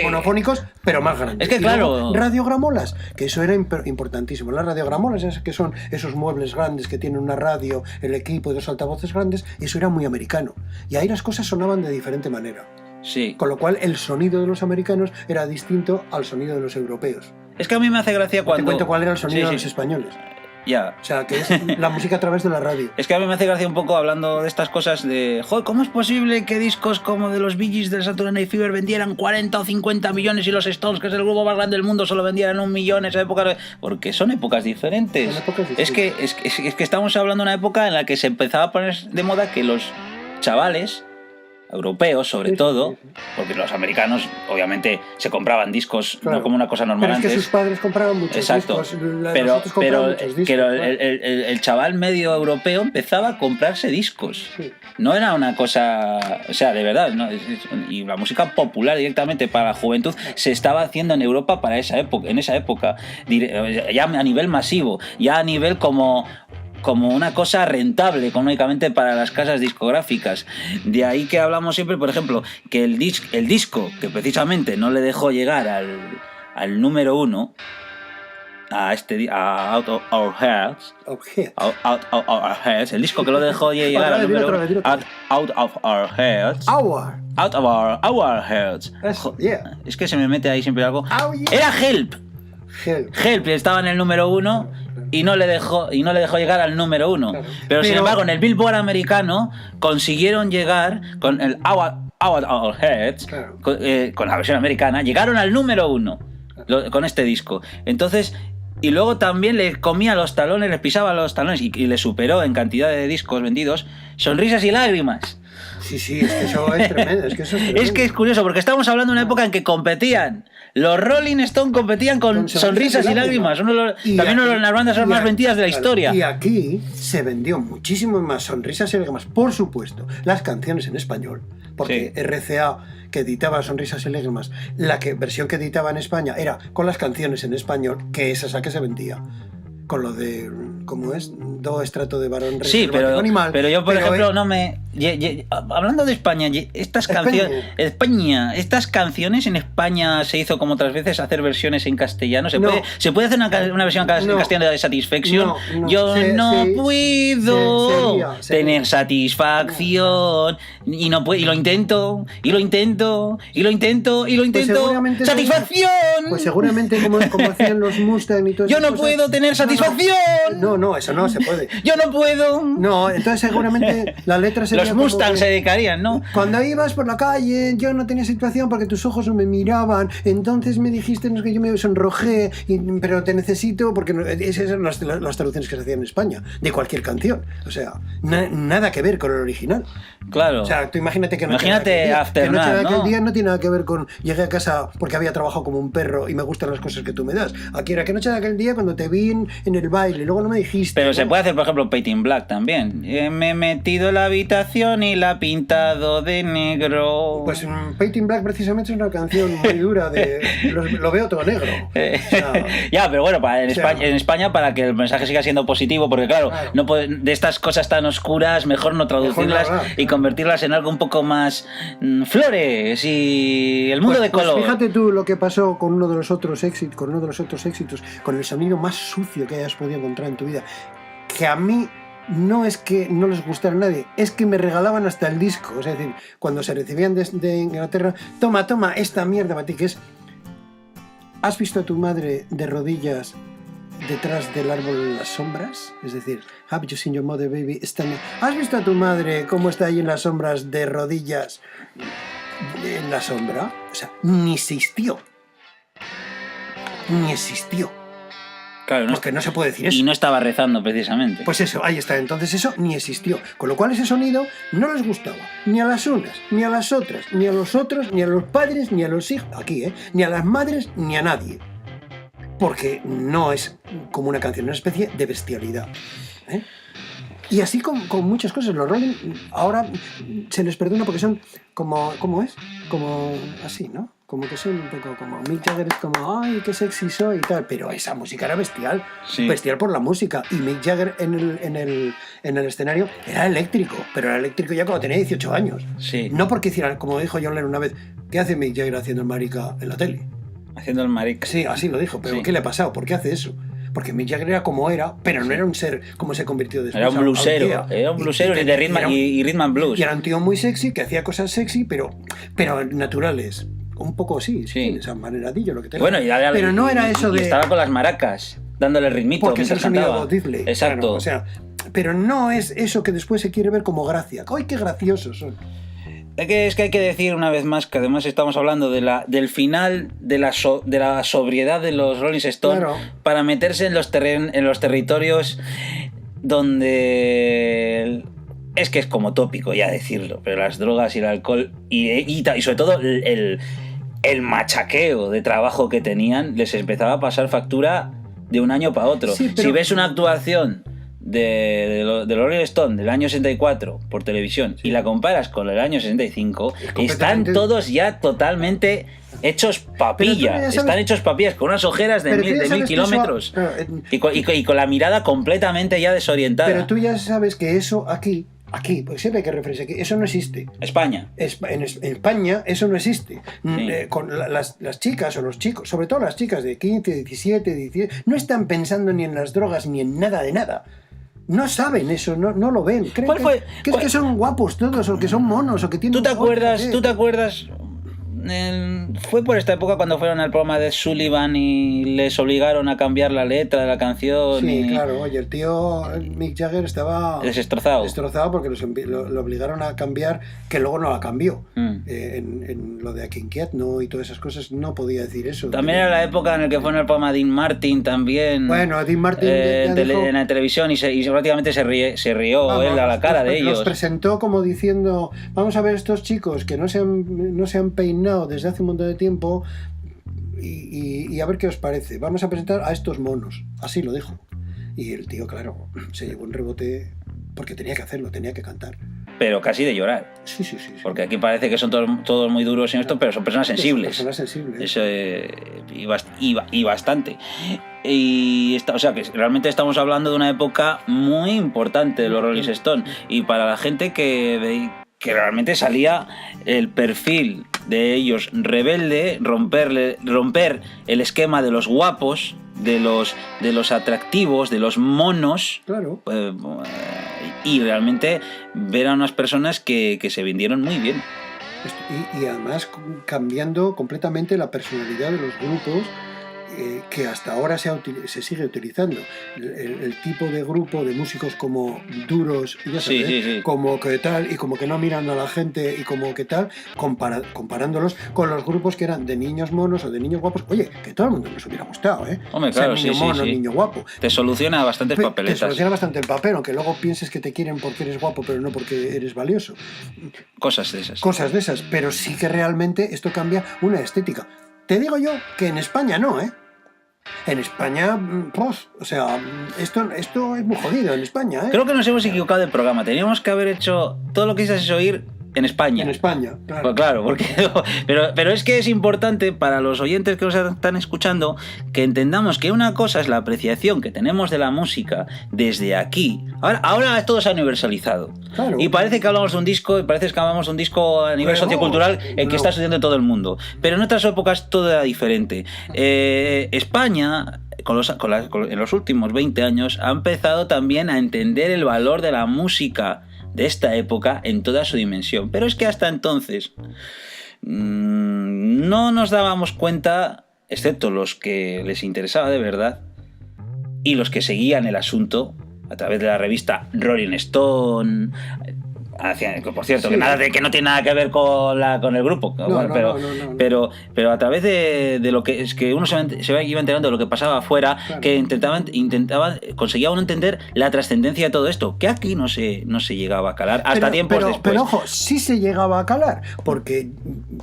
Speaker 2: monofónicos, pero más grandes.
Speaker 1: Es que, claro.
Speaker 2: Radiogramolas, que eso era importantísimo. Las radiogramolas, que son esos muebles grandes que tienen una radio, el equipo y dos altavoces grandes, eso era muy americano. Y ahí las cosas sonaban de diferente manera.
Speaker 1: Sí.
Speaker 2: Con lo cual, el sonido de los americanos era distinto al sonido de los europeos.
Speaker 1: Es que a mí me hace gracia cuando...
Speaker 2: Te cuento cuál era el sonido de los españoles.
Speaker 1: Ya.
Speaker 2: O sea, que es la música a través de la radio.
Speaker 1: Es que a mí me hace gracia un poco hablando de estas cosas de... Joder, ¿cómo es posible que discos como de los Bee Gees del Saturday Night Fever vendieran 40 o 50 millones y los Stones, que es el grupo más grande del mundo, solo vendieran 1 millón en esa época? Porque son épocas diferentes.
Speaker 2: Son épocas diferentes.
Speaker 1: Es que estamos hablando de una época en la que se empezaba a poner de moda que los chavales... europeos sobre todo, porque los americanos obviamente se compraban discos no como una cosa normal
Speaker 2: pero es
Speaker 1: antes.
Speaker 2: Que sus padres compraban muchos discos.
Speaker 1: Pero
Speaker 2: muchos discos,
Speaker 1: el chaval medio europeo empezaba a comprarse discos.
Speaker 2: Sí.
Speaker 1: No era una cosa, o sea, de verdad, ¿no? Y la música popular directamente para la juventud se estaba haciendo en Europa para esa época, en esa época, ya a nivel masivo, ya a nivel como una cosa rentable económicamente para las casas discográficas. De ahí que hablamos siempre, por ejemplo, que el disco que precisamente no le dejó llegar al número 1, a Out of Our Heads, Out of Our Heads, el disco que lo dejó llegar al número 1, Out of Our Heads, Out of Our Heads.
Speaker 2: Yeah.
Speaker 1: Es que se me mete ahí siempre algo.
Speaker 2: Oh, yeah.
Speaker 1: Era Help estaba en el número 1 y no le dejó llegar al número 1.
Speaker 2: Claro.
Speaker 1: Pero sin embargo, en el Billboard americano consiguieron llegar con el Out of Our Heads,
Speaker 2: claro,
Speaker 1: con la versión americana, llegaron al número 1 con este disco. Entonces, y luego también le comía los talones, le pisaba los talones y le superó en cantidad de discos vendidos Sonrisas y Lágrimas.
Speaker 2: Sí, es que eso es tremendo.
Speaker 1: Es que es curioso, porque estamos hablando de una época en que competían. Los Rolling Stones competían con Sonrisas y Lágrimas. También una de las bandas más vendidas de la historia.
Speaker 2: Y aquí se vendió muchísimo más Sonrisas y Lágrimas. Por supuesto, las canciones en español. Porque sí. RCA, que editaba Sonrisas y Lágrimas, versión que editaba en España era con las canciones en español, que esa es la que se vendía. Con lo de, ¿cómo es? Do estrato de varón
Speaker 1: sí,
Speaker 2: animal.
Speaker 1: Pero yo, por ejemplo, no me... hablando de España, estas canciones... Estas canciones en España se hizo como otras veces hacer versiones en castellano. ¿Se puede hacer una versión en castellano de Satisfaction? Yo no puedo tener satisfacción. Y no puedo, y lo intento.
Speaker 2: Pues
Speaker 1: ¡Satisfacción!
Speaker 2: Pues seguramente como hacían los Mustang y todo eso.
Speaker 1: Yo no puedo tener satisfacción.
Speaker 2: No, eso no se puede.
Speaker 1: Yo no puedo.
Speaker 2: No, entonces seguramente la letra sería
Speaker 1: los Mustang se dedicarían, ¿no?
Speaker 2: Cuando ibas por la calle, yo no tenía situación porque tus ojos no me miraban, entonces me dijiste que yo me sonrojé, pero te necesito, porque esas eran las traducciones que se hacían en España, de cualquier canción. O sea, nada que ver con el original.
Speaker 1: Claro.
Speaker 2: O sea, tú imagínate que
Speaker 1: After
Speaker 2: Noche de
Speaker 1: aquel
Speaker 2: día no tiene nada que ver con llegué a casa porque había trabajado como un perro y me gustan las cosas que tú me das. Aquí era que noche de aquel día cuando te vi en el baile, luego no me dijiste.
Speaker 1: Pero
Speaker 2: ¿no?
Speaker 1: Se puede hacer, por ejemplo, Painting Black también. Me he metido en la habitación y la he pintado de negro.
Speaker 2: Pues Painting Black precisamente es una canción muy dura de lo veo todo negro. O sea,
Speaker 1: ya, pero bueno, en España para que el mensaje siga siendo positivo, porque claro. No de estas cosas tan oscuras mejor no traducirlas y convertirlas en algo un poco más flores y el mundo de color.
Speaker 2: Pues fíjate tú lo que pasó con uno de los otros éxitos, con el sonido más sucio que hayas podido encontrar en tu vida, que a mí no es que no les gustara a nadie, es que me regalaban hasta el disco. Es decir, cuando se recibían de Inglaterra, toma esta mierda para ti, que es: ¿has visto a tu madre de rodillas detrás del árbol en las sombras? Es decir, have you seen your mother, baby, standing? ¿Has visto a tu madre cómo está ahí en las sombras de rodillas en la sombra? O sea, ni existió. Claro, porque no se puede decir eso.
Speaker 1: Y no estaba rezando precisamente.
Speaker 2: Pues eso, ahí está. Entonces eso ni existió. Con lo cual ese sonido no les gustaba. Ni a las unas, ni a las otras, ni a los otros, ni a los padres, ni a los hijos. Aquí, ni a las madres, ni a nadie. Porque no es como una canción, una especie de bestialidad. Y así con muchas cosas. Los Rolling ahora se les perdona porque son como... ¿Cómo es? Como así, ¿no? Como que son un poco como Mick Jagger, es como, ay, qué sexy soy y tal, pero esa música era bestial, bestial por la música. Y Mick Jagger en el escenario era eléctrico, pero era eléctrico ya cuando tenía 18 años.
Speaker 1: Sí.
Speaker 2: No porque hiciera, como dijo John Lennon una vez, ¿qué hace Mick Jagger haciendo el marica en la tele?
Speaker 1: Haciendo el marica.
Speaker 2: Sí, así lo dijo, pero ¿qué le ha pasado? ¿Por qué hace eso? Porque Mick Jagger era como era, pero no era un ser como se convirtió después.
Speaker 1: Era un blusero, de rhythm and blues.
Speaker 2: Y era un tío muy sexy, que hacía cosas sexy, pero naturales. Un poco sí, esa maneradillo lo que te
Speaker 1: bueno,
Speaker 2: pero no era eso de...
Speaker 1: Estaba con las maracas. dándole ritmito
Speaker 2: porque es el
Speaker 1: mientras
Speaker 2: sonido
Speaker 1: cantaba.
Speaker 2: de Bob Diddley.
Speaker 1: Exacto.
Speaker 2: Claro, o sea, pero no es eso que después se quiere ver como gracia. ¡Ay, qué graciosos son!
Speaker 1: Es que hay que decir una vez más que además estamos hablando del final de la sobriedad de los Rolling Stones,
Speaker 2: Claro.
Speaker 1: para meterse en los territorios donde... Es que es como tópico ya decirlo, pero las drogas y el alcohol y sobre todo el machaqueo de trabajo que tenían les empezaba a pasar factura de un año para otro.
Speaker 2: Sí, pero...
Speaker 1: Si ves una actuación de los Rolling Stones del año 64 por televisión y la comparas con el año 65, están todos ya totalmente hechos papilla. Están hechos papillas con unas ojeras de 1000 kilómetros y con la mirada completamente ya desorientada.
Speaker 2: Pero tú ya sabes que eso aquí, porque siempre hay que referirse aquí, eso no existe.
Speaker 1: España.
Speaker 2: En España eso no existe.
Speaker 1: Sí.
Speaker 2: Con las chicas o los chicos, sobre todo las chicas de 15, 17, 18, no están pensando ni en las drogas ni en nada de nada. No saben eso, no lo ven. Creen es que son guapos todos, o que son monos, o que tienen...
Speaker 1: ¿Tú te acuerdas? Fue por esta época cuando fueron al programa de Sullivan y les obligaron a cambiar la letra de la canción.
Speaker 2: Sí, claro. Oye, el tío Mick Jagger estaba
Speaker 1: destrozado
Speaker 2: porque lo obligaron a cambiar, que luego no la cambió. En lo de King Cat, no, y todas esas cosas, no podía decir eso.
Speaker 1: También era la época en la que fue en el programa Dean Martin también.
Speaker 2: Bueno, Dean Martin
Speaker 1: en la televisión y prácticamente se rió él a la cara de ellos.
Speaker 2: Los presentó como diciendo, vamos a ver estos chicos que no se han peinado desde hace un montón de tiempo y a ver qué os parece. Vamos a presentar a estos monos. Así lo dijo. Y el tío, claro, se llevó un rebote porque tenía que hacerlo, tenía que cantar.
Speaker 1: Pero casi de llorar.
Speaker 2: Sí.
Speaker 1: Porque aquí parece que son todos muy duros en esto, pero son personas sensibles.
Speaker 2: Son personas sensibles.
Speaker 1: Eso, y bastante. O sea que realmente estamos hablando de una época muy importante de los Rolling Stones. Y para la gente que realmente salía el perfil de ellos rebelde, romper el esquema de los guapos, de los atractivos, de los monos.
Speaker 2: Claro.
Speaker 1: Y realmente ver a unas personas que se vendieron muy bien.
Speaker 2: Y además cambiando completamente la personalidad de los grupos, que hasta ahora se sigue utilizando. El tipo de grupo de músicos como duros, ya sabes,
Speaker 1: sí.
Speaker 2: como que tal, y como que no miran a la gente, y como que tal, comparándolos con los grupos que eran de niños monos o de niños guapos. Oye, que todo el mundo nos hubiera gustado, ¿eh?
Speaker 1: Hombre, claro,
Speaker 2: niño mono, niño guapo.
Speaker 1: Te soluciona bastantes papeletas.
Speaker 2: Te soluciona bastante el papel, aunque luego pienses que te quieren porque eres guapo, pero no porque eres valioso.
Speaker 1: Cosas de esas.
Speaker 2: Pero sí que realmente esto cambia una estética. Te digo yo que en España no, ¿eh? En España, pues, o sea, esto es muy jodido en España, ¿eh?
Speaker 1: Creo que nos hemos equivocado del programa. Teníamos que haber hecho todo lo que quisieras oír en España.
Speaker 2: En España, claro.
Speaker 1: Pues claro, porque, pero es que es importante para los oyentes que nos están escuchando que entendamos que una cosa es la apreciación que tenemos de la música desde aquí. Ahora todo se ha universalizado. Claro. Y parece que hablamos de un disco, y parece que hablamos de un disco a nivel sociocultural que está sucediendo en todo el mundo. Pero en otras épocas todo era diferente. España, en los últimos 20 años, ha empezado también a entender el valor de la música de esta época en toda su dimensión. Pero es que hasta entonces no nos dábamos cuenta, excepto los que les interesaba de verdad y los que seguían el asunto a través de la revista Rolling Stone, por cierto, sí, que no tiene nada que ver con el grupo, pero a través de lo que es que uno se iba enterando de lo que pasaba afuera, claro, que conseguía uno entender la trascendencia de todo esto, que aquí no se llegaba a calar hasta tiempos después.
Speaker 2: Pero ojo, sí se llegaba a calar, porque,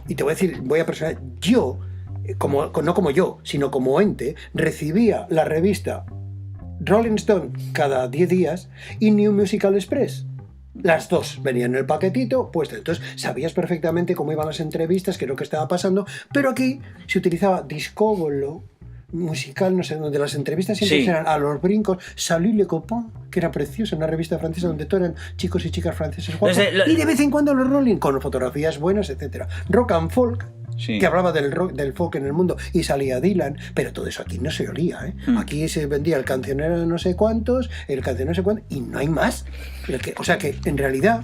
Speaker 2: y te voy a decir, voy a personalizar, yo, no como yo, sino como ente, recibía la revista Rolling Stone cada 10 días y New Musical Express. Las dos venían en el paquetito puesto. Entonces sabías perfectamente cómo iban las entrevistas, qué es lo que estaba pasando. Pero aquí se utilizaba Discobolo, musical, no sé, donde las entrevistas siempre eran a los brincos. Salut le copain, que era preciosa, una revista francesa donde todos eran chicos y chicas franceses guapos. Y de vez en cuando los Rolling, con fotografías buenas, etcétera. Rock and folk, que hablaba del folk en el mundo, y salía Dylan, pero todo eso aquí no se olía, ¿eh? Aquí se vendía el cancionero de no sé cuántos, el cancionero no sé cuántos, y no hay más. O sea que en realidad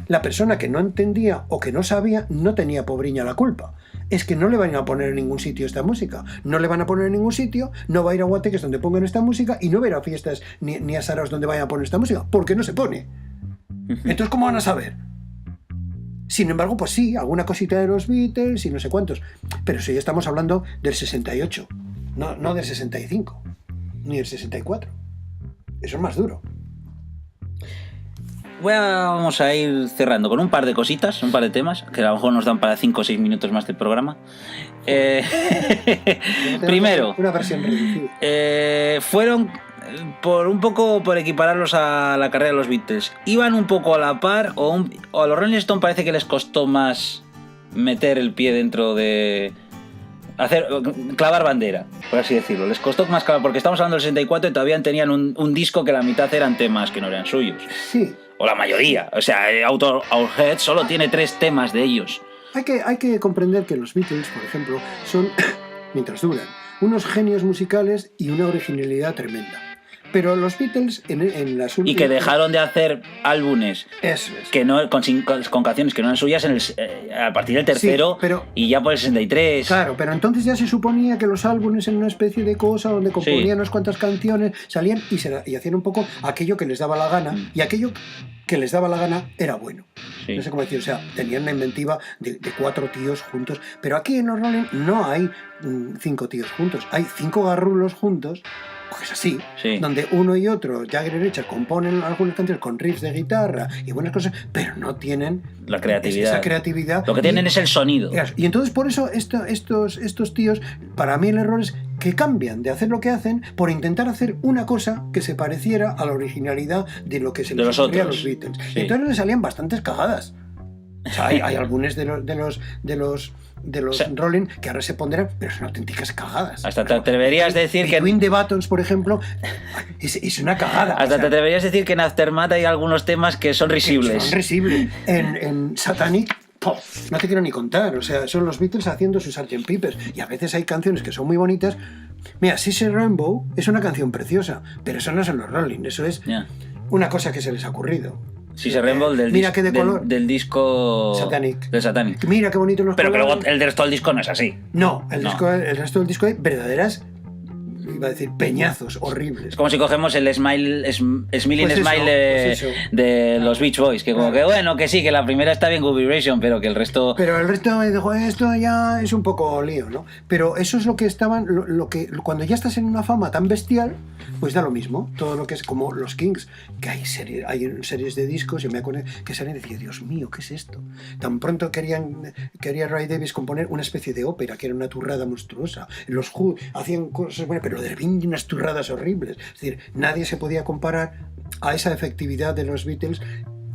Speaker 2: la persona que no entendía o que no sabía no tenía pobriña la culpa. Es que no le van a poner en ningún sitio esta música. No le van a poner en ningún sitio, no va a ir a guateques donde pongan esta música y no va a ir a fiestas ni a saraos donde vayan a poner esta música, porque no se pone. Entonces, ¿cómo van a saber? Sin embargo, pues sí, alguna cosita de los Beatles y no sé cuántos. Pero si ya estamos hablando del 68, no del 65, ni del 64. Eso es más duro.
Speaker 1: Vamos a ir cerrando con un par de cositas, un par de temas, que a lo mejor nos dan para 5 o 6 minutos más del programa. Primero,
Speaker 2: una versión reducida.
Speaker 1: Fueron por equipararlos a la carrera de los Beatles. ¿Iban un poco a la par o a los Rolling Stones parece que les costó más meter el pie dentro de... clavar bandera, por así decirlo? Les costó más clavar, porque estamos hablando del 64 y todavía tenían un disco que la mitad eran temas que no eran suyos.
Speaker 2: Sí.
Speaker 1: O la mayoría. O sea, Our Head solo tiene 3 temas de ellos.
Speaker 2: Hay que comprender que los Beatles, por ejemplo, son, mientras duran, unos genios musicales y una originalidad tremenda. Pero los Beatles en las últimas...
Speaker 1: Y que dejaron de hacer álbumes que no, con canciones que no eran suyas a partir del tercero, sí, y ya por el 63.
Speaker 2: Claro, pero entonces ya se suponía que los álbumes eran una especie de cosa donde componían unas cuantas canciones, salían y hacían un poco aquello que les daba la gana, y aquello que les daba la gana era bueno. Sí. No sé cómo decir, o sea, tenían una inventiva de 4 tíos juntos, pero aquí en los Rolling no hay 5 tíos juntos, hay 5 garrulos juntos. Pues así, sí, donde uno y otro, Jagger y Richard, componen algunas canciones con riffs de guitarra y buenas cosas, pero no tienen
Speaker 1: la creatividad.
Speaker 2: Esa creatividad.
Speaker 1: Lo que tienen es el sonido.
Speaker 2: Y entonces por eso estos tíos, para mí el error es que cambian de hacer lo que hacen por intentar hacer una cosa que se pareciera a la originalidad de lo que se les ocurría a los Beatles. Sí. Entonces les salían bastantes cagadas. O sea, hay algunos de los Rolling que ahora se pondrán, pero son auténticas cagadas.
Speaker 1: Hasta te atreverías a decir que
Speaker 2: Between the Buttons, por ejemplo, es una cagada.
Speaker 1: Hasta te atreverías a decir que en Aftermath hay algunos temas que son risibles.
Speaker 2: Son risibles. En Satanic, no te quiero ni contar. O sea, son los Beatles haciendo sus Sgt. Pepper. Y a veces hay canciones que son muy bonitas. Mira, Sissy Rainbow es una canción preciosa, pero eso no son los Rolling. Eso es una cosa que se les ha ocurrido.
Speaker 1: Sí, se Rainbow del disco
Speaker 2: Satanic.
Speaker 1: Del Satanic.
Speaker 2: Mira qué bonito los
Speaker 1: Pero
Speaker 2: colores.
Speaker 1: que luego el resto del disco no es así.
Speaker 2: No, el resto del disco hay verdaderas, iba a decir, peñazos horribles.
Speaker 1: Es como si cogemos el Smiling Smile de los Beach Boys, que como que bueno, que sí, que la primera está bien Good Vibration, pero que el resto...
Speaker 2: Pero el resto, esto ya es un poco lío, ¿no? Pero eso es lo que estaban, lo que cuando ya estás en una fama tan bestial, pues da lo mismo. Todo lo que es como los Kings, que hay series de discos, yo me acuerdo que salían y decía, Dios mío, ¿qué es esto? Tan pronto quería Ray Davies componer una especie de ópera, que era una turrada monstruosa. Los Who hacían cosas buenas, pero de repente unas turradas horribles. Es decir, nadie se podía comparar a esa efectividad de los Beatles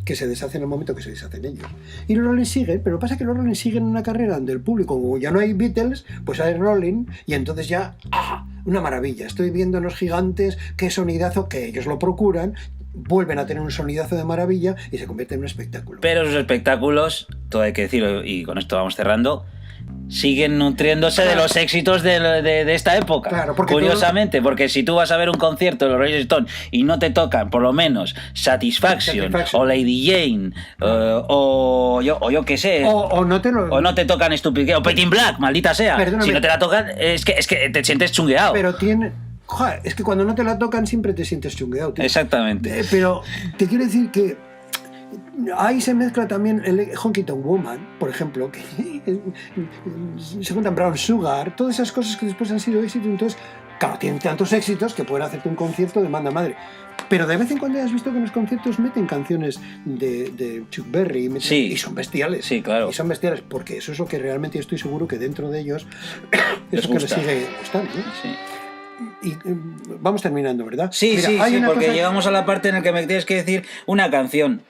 Speaker 2: que se deshacen en el momento que se deshacen ellos. Y los Rolling siguen, pero pasa que los Rolling siguen una carrera donde el público, como ya no hay Beatles, pues hay Rolling, y entonces ya, una maravilla. Estoy viendo a los gigantes, qué sonidazo, que ellos lo procuran, vuelven a tener un sonidazo de maravilla y se convierte en un espectáculo.
Speaker 1: Pero sus espectáculos, todo hay que decirlo, y con esto vamos cerrando, siguen nutriéndose de los éxitos de esta época.
Speaker 2: Claro,
Speaker 1: curiosamente, porque si tú vas a ver un concierto de los Rolling Stones y no te tocan por lo menos Satisfaction. O Lady Jane o yo qué sé,
Speaker 2: o no
Speaker 1: te tocan Stupid o Petit Black, maldita sea.
Speaker 2: Perdóname.
Speaker 1: Si no te la tocan es que te sientes chungueado.
Speaker 2: Pero es que cuando no te la tocan siempre te sientes chungueado, tío.
Speaker 1: Exactamente.
Speaker 2: Pero te quiero decir que ahí se mezcla también el Honky Tonk Woman, por ejemplo, que se cuentan Brown Sugar, todas esas cosas que después han sido éxitos. Entonces, claro, tienen tantos éxitos que pueden hacerte un concierto de manda madre. Pero de vez en cuando has visto que en los conciertos meten canciones de Chuck Berry y son bestiales.
Speaker 1: Sí, claro.
Speaker 2: Y son bestiales, porque eso es lo que realmente estoy seguro que dentro de ellos es lo que les sigue gustando, ¿no?
Speaker 1: Sí.
Speaker 2: Y vamos terminando, ¿verdad?
Speaker 1: Sí, Mira, sí, porque llegamos a la parte en la que me tienes que decir una canción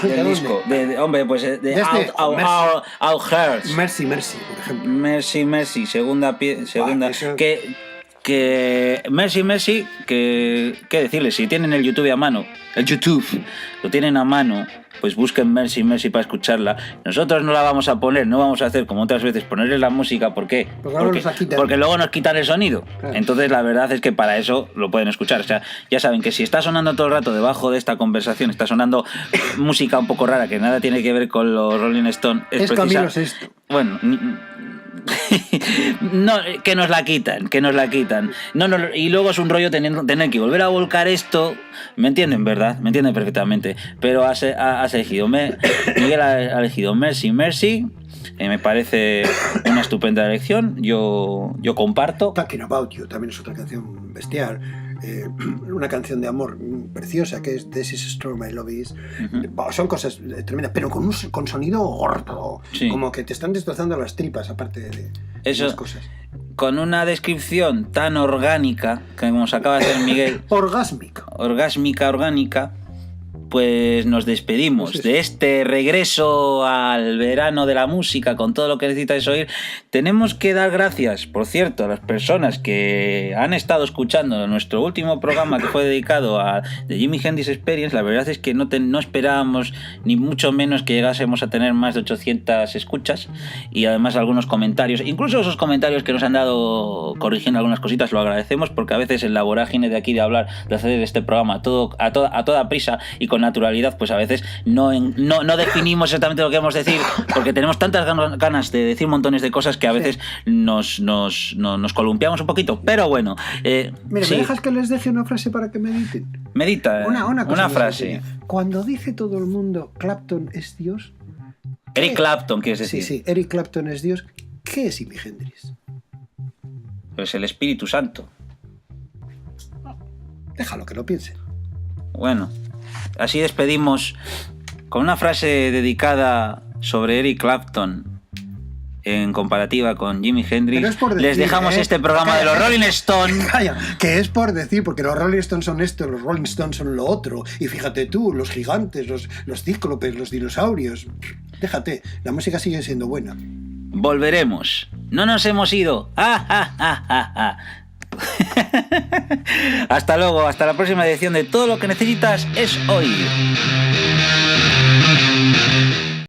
Speaker 1: del disco. Hombre, pues de Our Hearts.
Speaker 2: Mercy, por ejemplo.
Speaker 1: Mercy, segunda
Speaker 2: eso...
Speaker 1: que que Mercy, que qué decirles, si tienen el YouTube a mano, lo tienen a mano, pues busquen Mercy para escucharla. Nosotros no la vamos a poner, no vamos a hacer como otras veces, ponerle la música, ¿por qué? Porque luego nos quitan el sonido. Claro. Entonces la verdad es que para eso lo pueden escuchar. O sea, ya saben que si está sonando todo el rato debajo de esta conversación, está sonando música un poco rara que nada tiene que ver con los Rolling Stones.
Speaker 2: Es Camilo Sesto.
Speaker 1: Bueno, no, que nos la quitan. No, y luego es un rollo tener que volver a volcar esto. ¿Me entienden, verdad? Me entienden perfectamente. Pero has elegido, Miguel ha elegido Mercy. Me parece una estupenda elección. Yo comparto.
Speaker 2: Talking About You también es otra canción bestial. Una canción de amor preciosa que es This Is a Storm I Love Is. Son cosas tremendas, pero con sonido gordo, sí. Como que te están destrozando las tripas, aparte de esas cosas.
Speaker 1: Con una descripción tan orgánica, que como se acaba de hacer Miguel, orgánica, pues nos despedimos de este regreso al verano de la música con todo lo que necesitáis oír. Tenemos que dar gracias, por cierto, a las personas que han estado escuchando nuestro último programa que fue dedicado a The Jimi Hendrix Experience. La verdad es que no esperábamos ni mucho menos que llegásemos a tener más de 800 escuchas y además algunos comentarios, incluso esos comentarios que nos han dado corrigiendo algunas cositas, lo agradecemos, porque a veces en la vorágine de aquí de hablar, de hacer este programa a toda prisa y con naturalidad, pues a veces no definimos exactamente lo que queremos decir, porque tenemos tantas ganas de decir montones de cosas que a veces nos columpiamos un poquito, pero bueno.
Speaker 2: Mira, sí. ¿Me dejas que les deje una frase para que mediten?
Speaker 1: Medita, una frase.
Speaker 2: Cuando dice todo el mundo Clapton es Dios...
Speaker 1: Eric Clapton, ¿quieres decir?
Speaker 2: Sí, Eric Clapton es Dios. ¿Qué es Jimi Hendrix?
Speaker 1: Pues el Espíritu Santo.
Speaker 2: Déjalo que lo piense.
Speaker 1: Bueno, así despedimos con una frase dedicada sobre Eric Clapton en comparativa con Jimi Hendrix. Les dejamos este programa de los Rolling Stones.
Speaker 2: Calla, que es por decir, porque los Rolling Stones son esto, los Rolling Stones son lo otro. Y fíjate tú, los gigantes, los cíclopes, los dinosaurios. Déjate, la música sigue siendo buena.
Speaker 1: Volveremos. No nos hemos ido. Hasta luego, hasta la próxima edición de Todo lo que necesitas es oír.